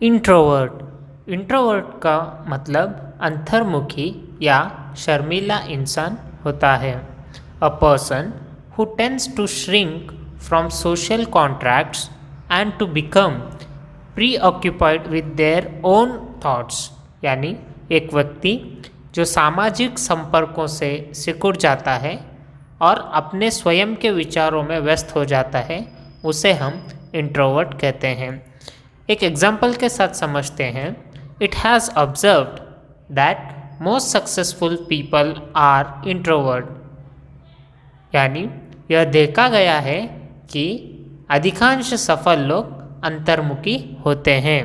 Introvert. Introvert का मतलब अंतर्मुखी या शर्मीला इंसान होता है। A person who tends to shrink from social contracts and to become preoccupied with their own thoughts, यानी एक व्यक्ति जो सामाजिक संपर्कों से सिकुड़ जाता है और अपने स्वयं के विचारों में व्यस्त हो जाता है, उसे हम इंट्रोवर्ट कहते हैं। एक एग्जाम्पल के साथ समझते हैं। It has observed that most successful people are introvert, यानी यह देखा गया है कि अधिकांश सफल लोग अंतर्मुखी होते हैं।